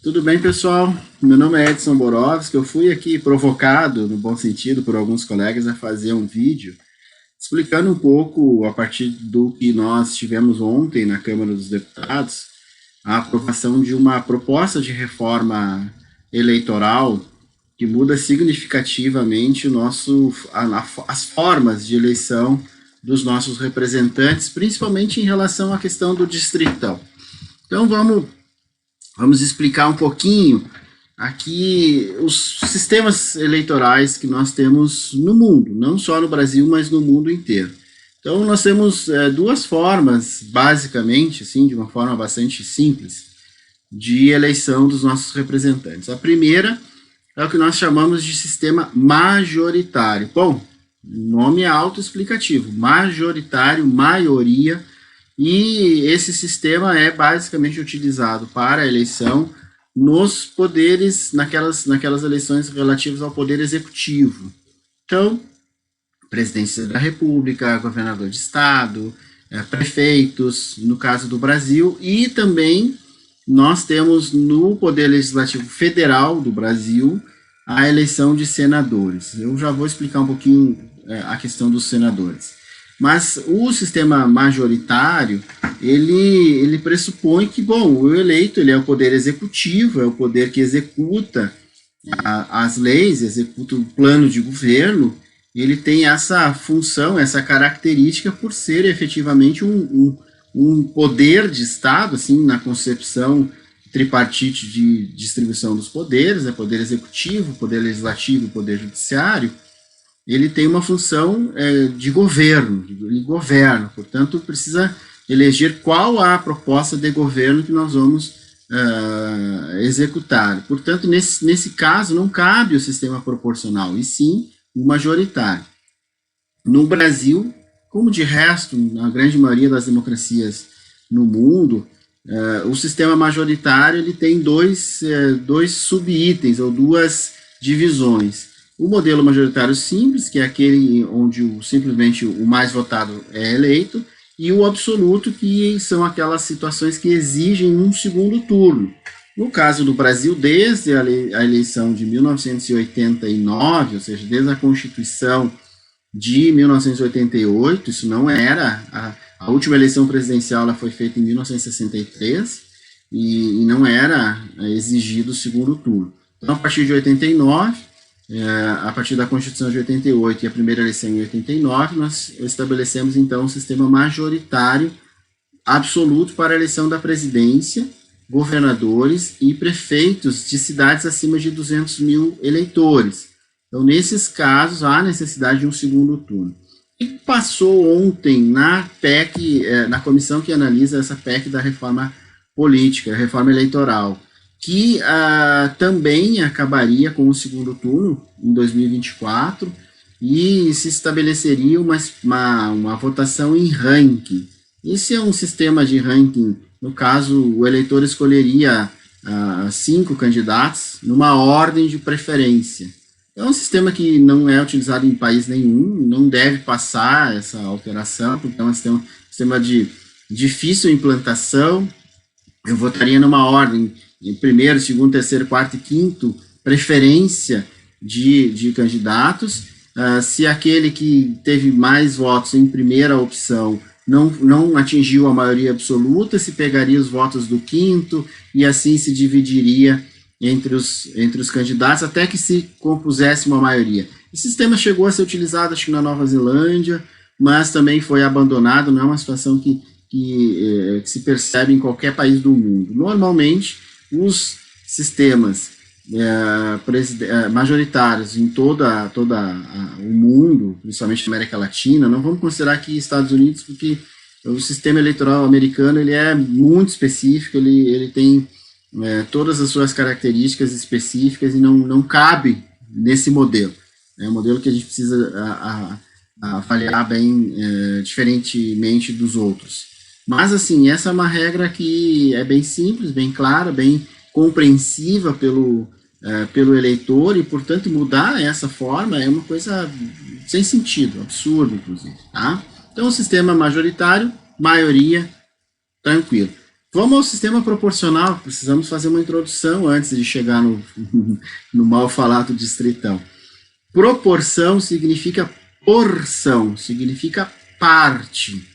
Tudo bem, pessoal? Meu nome é Edson Borovski. Eu fui aqui provocado, no bom sentido, por alguns colegas a fazer um vídeo explicando um pouco, a partir do que nós tivemos ontem na Câmara dos Deputados, a aprovação de uma proposta de reforma eleitoral que muda significativamente as formas de eleição dos nossos representantes, principalmente em relação à questão do distritão. Então vamos explicar um pouquinho aqui os sistemas eleitorais que nós temos no mundo, não só no Brasil, mas no mundo inteiro. Então nós temos duas formas, basicamente, assim, de uma forma bastante simples, de eleição dos nossos representantes. A primeira é o que nós chamamos de sistema majoritário. Bom, o nome é autoexplicativo, majoritário, maioria. E esse sistema é basicamente utilizado para a eleição nos poderes, naquelas eleições relativas ao poder executivo. Então, presidência da República, governador de estado, prefeitos, no caso do Brasil, e também nós temos no Poder Legislativo Federal do Brasil a eleição de senadores. Eu já vou explicar um pouquinho a questão dos senadores. Mas o sistema majoritário, ele pressupõe que, bom, o eleito ele é o poder executivo, é o poder que executa as leis, executa o plano de governo, ele tem essa função, essa característica por ser efetivamente um poder de Estado, assim, na concepção tripartite de distribuição dos poderes, poder executivo, poder legislativo, poder judiciário. Ele tem uma função de governo, ele governa, portanto, precisa eleger qual a proposta de governo que nós vamos executar. Portanto, nesse caso, não cabe o sistema proporcional, e sim o majoritário. No Brasil, como de resto, na grande maioria das democracias no mundo, o sistema majoritário ele tem dois subitens, ou duas divisões. O modelo majoritário simples, que é aquele onde simplesmente o mais votado é eleito, e o absoluto, que são aquelas situações que exigem um segundo turno. No caso do Brasil, desde a eleição de 1989, ou seja, desde a Constituição de 1988, isso não era, a última eleição presidencial ela foi feita em 1963, e não era exigido o segundo turno. Então, a partir de 89, a partir da Constituição de 88 e a primeira eleição em 89, nós estabelecemos, então, um sistema majoritário absoluto para a eleição da presidência, governadores e prefeitos de cidades acima de 200 mil eleitores. Então, nesses casos, há necessidade de um segundo turno. E passou ontem na PEC, na comissão que analisa essa PEC da reforma política, reforma eleitoral, que também acabaria com o segundo turno em 2024 e se estabeleceria uma votação em ranking. Esse é um sistema de ranking, no caso, o eleitor escolheria 5 candidatos numa ordem de preferência. É um sistema que não é utilizado em país nenhum, não deve passar essa alteração, porque é um sistema de difícil implantação. Eu votaria numa ordem em primeiro, segundo, terceiro, quarto e quinto, preferência de candidatos. Se aquele que teve mais votos em primeira opção não atingiu a maioria absoluta, se pegaria os votos do quinto e assim se dividiria entre os candidatos até que se compusesse uma maioria. Esse sistema chegou a ser utilizado, acho que na Nova Zelândia, mas também foi abandonado, não é uma situação que se percebe em qualquer país do mundo. Normalmente, os sistemas majoritários em todo o mundo, principalmente na América Latina, não vamos considerar aqui Estados Unidos, porque o sistema eleitoral americano ele é muito específico, ele tem todas as suas características específicas e não cabe nesse modelo. É um modelo que a gente precisa avaliar bem diferentemente dos outros. Mas, assim, essa é uma regra que é bem simples, bem clara, bem compreensiva pelo eleitor, e, portanto, mudar essa forma é uma coisa sem sentido, absurdo, inclusive. Tá? Então, o sistema majoritário, maioria, tranquilo. Vamos ao sistema proporcional, precisamos fazer uma introdução antes de chegar no mal falado distritão. Proporção significa porção, significa parte.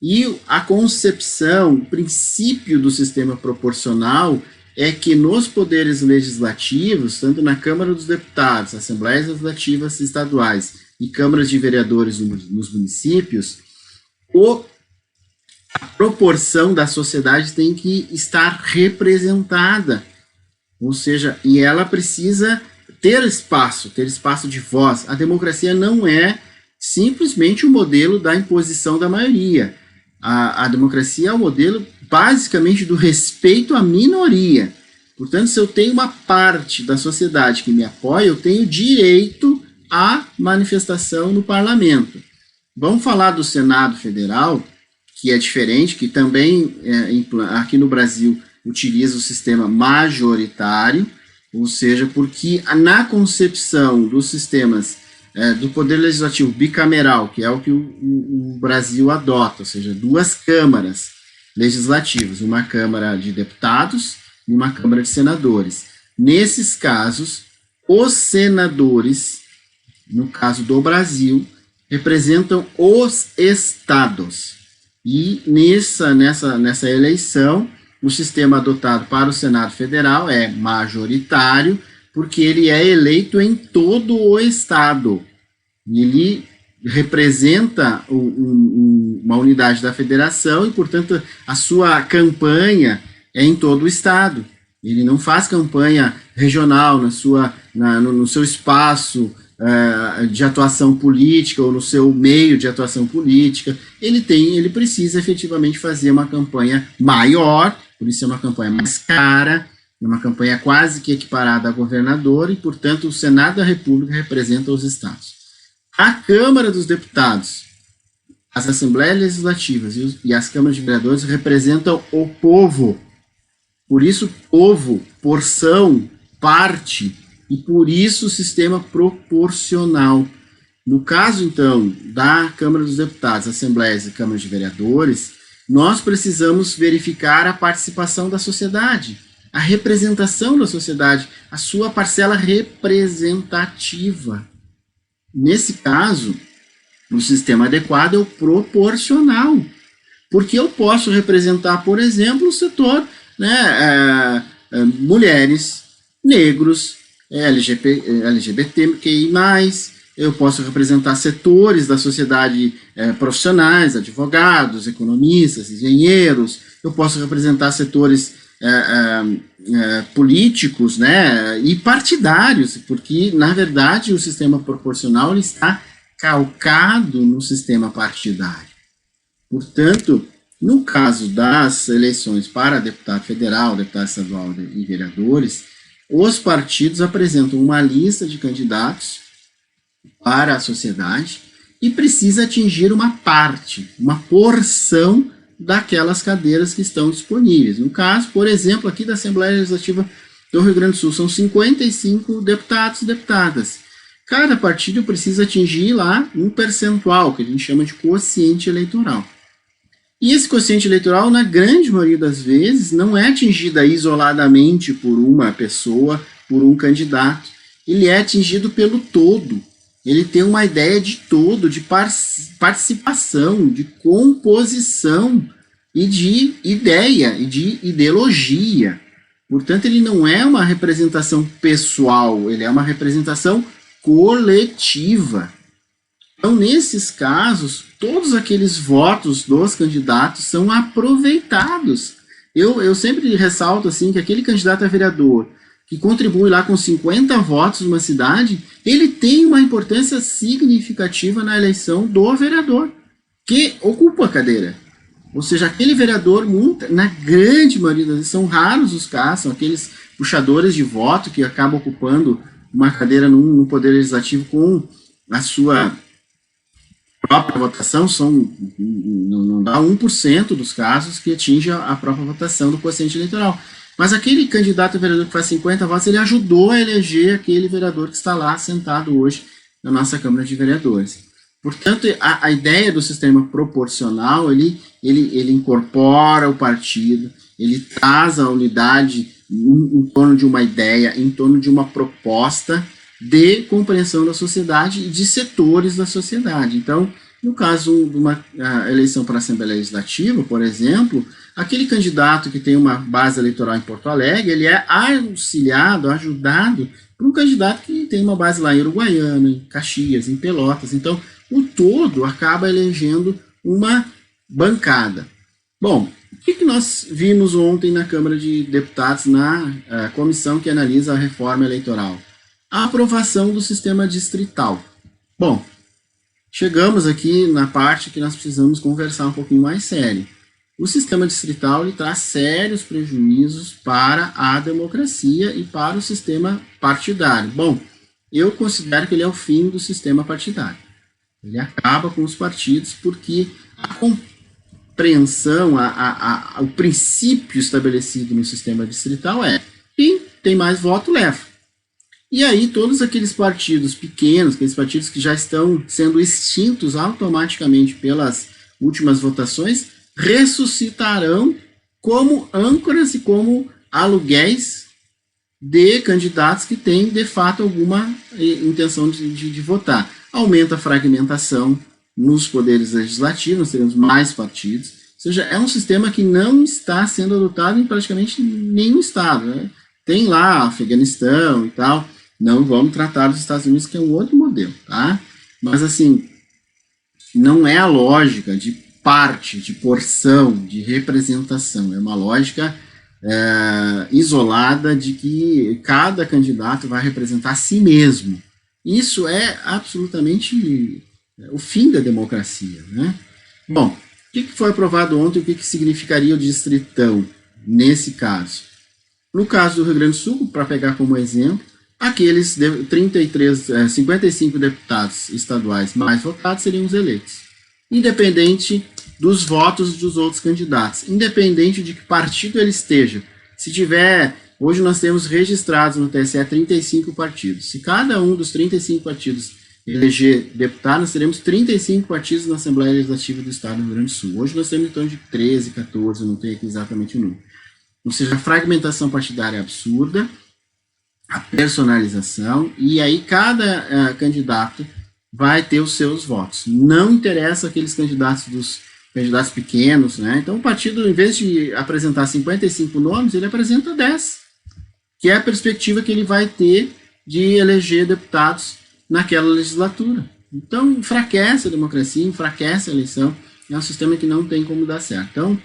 E a concepção, o princípio do sistema proporcional é que nos poderes legislativos, tanto na Câmara dos Deputados, Assembleias Legislativas Estaduais e Câmaras de Vereadores nos municípios, a proporção da sociedade tem que estar representada, ou seja, e ela precisa ter espaço de voz. A democracia não é simplesmente o modelo da imposição da maioria. A democracia é o modelo, basicamente, do respeito à minoria. Portanto, se eu tenho uma parte da sociedade que me apoia, eu tenho direito à manifestação no parlamento. Vamos falar do Senado Federal, que é diferente, que também, aqui no Brasil, utiliza o sistema majoritário, ou seja, porque na concepção dos sistemas do Poder Legislativo bicameral, que é o que o Brasil adota, ou seja, duas câmaras legislativas, uma Câmara de Deputados e uma Câmara de Senadores. Nesses casos, os senadores, no caso do Brasil, representam os estados. E nessa eleição, o sistema adotado para o Senado Federal é majoritário, porque ele é eleito em todo o estado. Ele representa uma unidade da federação e, portanto, a sua campanha é em todo o estado. Ele não faz campanha regional no seu espaço de atuação política ou no seu meio de atuação política. Ele precisa efetivamente fazer uma campanha maior, por isso é uma campanha mais cara, é uma campanha quase que equiparada a governador e, portanto, o Senado da República representa os estados. A Câmara dos Deputados, as Assembleias Legislativas e as Câmaras de Vereadores representam o povo. Por isso, povo, porção, parte, e por isso o sistema proporcional. No caso, então, da Câmara dos Deputados, Assembleias e Câmaras de Vereadores, nós precisamos verificar a participação da sociedade, a representação da sociedade, a sua parcela representativa. Nesse caso, o sistema adequado é o proporcional, porque eu posso representar, por exemplo, o setor, mulheres, negros, LGBTQI+, eu posso representar setores da sociedade profissionais, advogados, economistas, engenheiros, eu posso representar setores políticos, e partidários, porque, na verdade, o sistema proporcional ele está calcado no sistema partidário. Portanto, no caso das eleições para deputado federal, deputado estadual e vereadores, os partidos apresentam uma lista de candidatos para a sociedade e precisa atingir uma parte, uma porção daquelas cadeiras que estão disponíveis. No caso, por exemplo, aqui da Assembleia Legislativa do Rio Grande do Sul, são 55 deputados e deputadas. Cada partido precisa atingir lá um percentual, que a gente chama de quociente eleitoral. E esse quociente eleitoral, na grande maioria das vezes, não é atingido isoladamente por uma pessoa, por um candidato. Ele é atingido pelo todo. Ele tem uma ideia de todo, de participação, de composição e de ideia e de ideologia. Portanto, ele não é uma representação pessoal, ele é uma representação coletiva. Então, nesses casos, todos aqueles votos dos candidatos são aproveitados. Eu sempre ressalto assim, que aquele candidato a vereador que contribui lá com 50 votos numa cidade, ele tem uma importância significativa na eleição do vereador, que ocupa a cadeira. Ou seja, aquele vereador, na grande maioria das vezes, são raros os casos, são aqueles puxadores de voto que acabam ocupando uma cadeira no Poder Legislativo com a sua própria votação, não dá 1% dos casos que atinge a própria votação do quociente eleitoral. Mas aquele candidato a vereador que faz 50 votos, ele ajudou a eleger aquele vereador que está lá sentado hoje na nossa Câmara de Vereadores. Portanto, a ideia do sistema proporcional, ele incorpora o partido, ele traz a unidade em torno de uma ideia, em torno de uma proposta de compreensão da sociedade e de setores da sociedade. Então, no caso de uma eleição para a Assembleia Legislativa, por exemplo, aquele candidato que tem uma base eleitoral em Porto Alegre, ele é auxiliado, ajudado por um candidato que tem uma base lá em Uruguaiana, em Caxias, em Pelotas. Então, o todo acaba elegendo uma bancada. Bom, o que nós vimos ontem na Câmara de Deputados, na comissão que analisa a reforma eleitoral? A aprovação do sistema distrital. Bom, chegamos aqui na parte que nós precisamos conversar um pouquinho mais sério. O sistema distrital ele traz sérios prejuízos para a democracia e para o sistema partidário. Bom, eu considero que ele é o fim do sistema partidário. Ele acaba com os partidos porque a compreensão, o princípio estabelecido no sistema distrital é quem tem mais voto leva. E aí todos aqueles partidos pequenos, aqueles partidos que já estão sendo extintos automaticamente pelas últimas votações, ressuscitarão como âncoras e como aluguéis de candidatos que têm, de fato, alguma intenção de votar. Aumenta a fragmentação nos poderes legislativos, nós teremos mais partidos, ou seja, é um sistema que não está sendo adotado em praticamente nenhum estado, né? Tem lá Afeganistão e tal, não vamos tratar dos Estados Unidos, que é um outro modelo, tá? Mas, assim, não é a lógica de parte, de porção, de representação, é uma lógica isolada de que cada candidato vai representar a si mesmo. Isso é absolutamente o fim da democracia, né? Bom, o que foi aprovado ontem, o que significaria o distritão nesse caso? No caso do Rio Grande do Sul, para pegar como exemplo, aqueles 55 deputados estaduais mais votados seriam os eleitos, independente dos votos dos outros candidatos, independente de que partido ele esteja. Se tiver, hoje nós temos registrados no TSE 35 partidos. Se cada um dos 35 partidos eleger deputado, nós teremos 35 partidos na Assembleia Legislativa do Estado do Rio Grande do Sul. Hoje nós temos em torno de 13, 14, não tenho aqui exatamente o número. Ou seja, a fragmentação partidária é absurda, a personalização, e aí cada candidato vai ter os seus votos. Não interessa aqueles candidatos pequenos, né? Então o partido, em vez de apresentar 55 nomes, ele apresenta 10, que é a perspectiva que ele vai ter de eleger deputados naquela legislatura. Então enfraquece a democracia, enfraquece a eleição, é um sistema que não tem como dar certo. Então,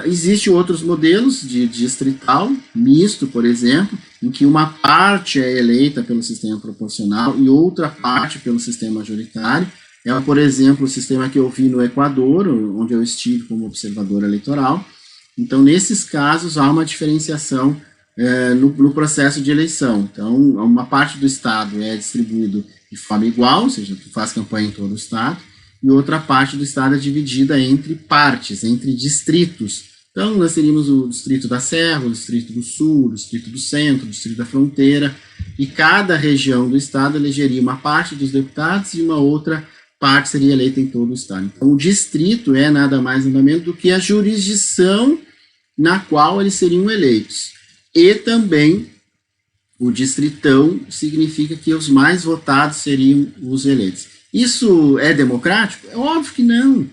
existem outros modelos de distrital, misto, por exemplo, em que uma parte é eleita pelo sistema proporcional e outra parte pelo sistema majoritário. É, por exemplo, o sistema que eu vi no Equador, onde eu estive como observador eleitoral. Então, nesses casos, há uma diferenciação no processo de eleição. Então, uma parte do Estado é distribuído de forma igual, ou seja, tu faz campanha em todo o Estado, e outra parte do Estado é dividida entre partes, entre distritos. Então, nós teríamos o Distrito da Serra, o Distrito do Sul, o Distrito do Centro, o Distrito da Fronteira, e cada região do Estado elegeria uma parte dos deputados e uma outra parte seria eleita em todo o Estado. Então, o distrito é nada mais nada menos do que a jurisdição na qual eles seriam eleitos. E também, o distritão significa que os mais votados seriam os eleitos. Isso é democrático? É óbvio que não.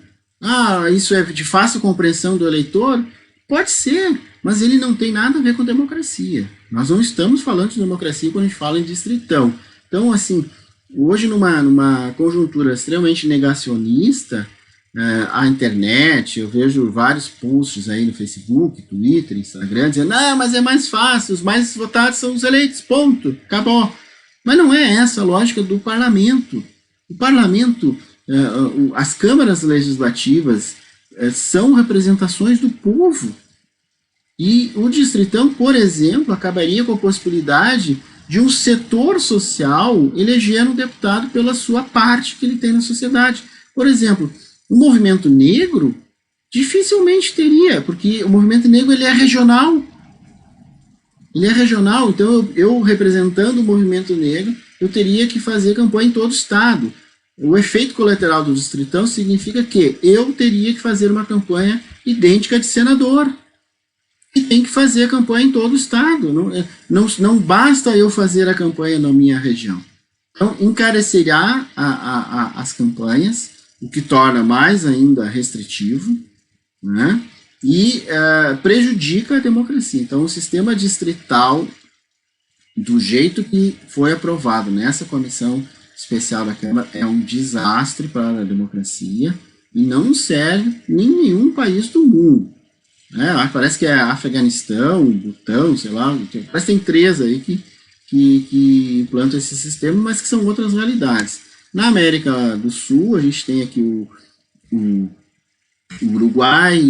Isso é de fácil compreensão do eleitor? Pode ser, mas ele não tem nada a ver com democracia. Nós não estamos falando de democracia quando a gente fala em distritão. Então, assim, hoje numa conjuntura extremamente negacionista, a internet, eu vejo vários posts aí no Facebook, Twitter, Instagram, dizendo, mas é mais fácil, os mais votados são os eleitos, ponto, acabou. Mas não é essa a lógica do parlamento. O parlamento, as câmaras legislativas são representações do povo. E o distritão, por exemplo, acabaria com a possibilidade de um setor social eleger um deputado pela sua parte que ele tem na sociedade. Por exemplo, o movimento negro dificilmente teria, porque o movimento negro ele é regional. Ele é regional, então eu representando o movimento negro, eu teria que fazer campanha em todo o estado. O efeito colateral do distritão significa que eu teria que fazer uma campanha idêntica de senador. E tem que fazer a campanha em todo o estado. Não basta eu fazer a campanha na minha região. Então, encarecerá as campanhas, o que torna mais ainda restritivo, né? E prejudica a democracia. Então, o sistema distrital, do jeito que foi aprovado nessa comissão especial da Câmara, é um desastre para a democracia e não serve em nenhum país do mundo. Parece que é Afeganistão, Butão, sei lá, parece que tem 3 aí que implantam esse sistema, mas que são outras realidades. Na América do Sul, a gente tem aqui o Uruguai,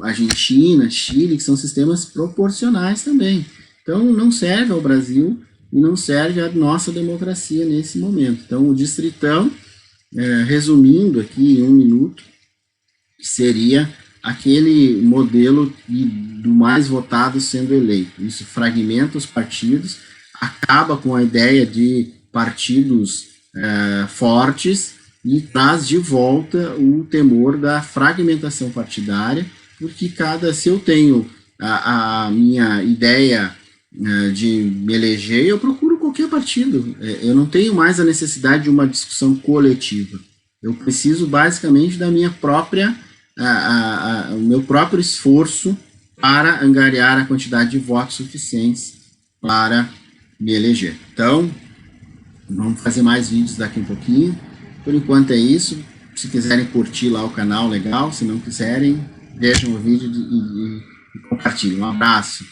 a Argentina, Chile, que são sistemas proporcionais também. Então, não serve ao Brasil e não serve à nossa democracia nesse momento. Então, o distritão, resumindo aqui em 1 minuto, seria aquele modelo do mais votado sendo eleito. Isso fragmenta os partidos, acaba com a ideia de partidos fortes e traz de volta o temor da fragmentação partidária, porque se eu tenho a minha ideia de me eleger, eu procuro qualquer partido. Eu não tenho mais a necessidade de uma discussão coletiva. Eu preciso basicamente da minha própria o meu próprio esforço para angariar a quantidade de votos suficientes para me eleger. Então, vamos fazer mais vídeos daqui um pouquinho. Por enquanto é isso. Se quiserem curtir lá o canal, legal. Se não quiserem, vejam o vídeo e compartilhem. Um abraço.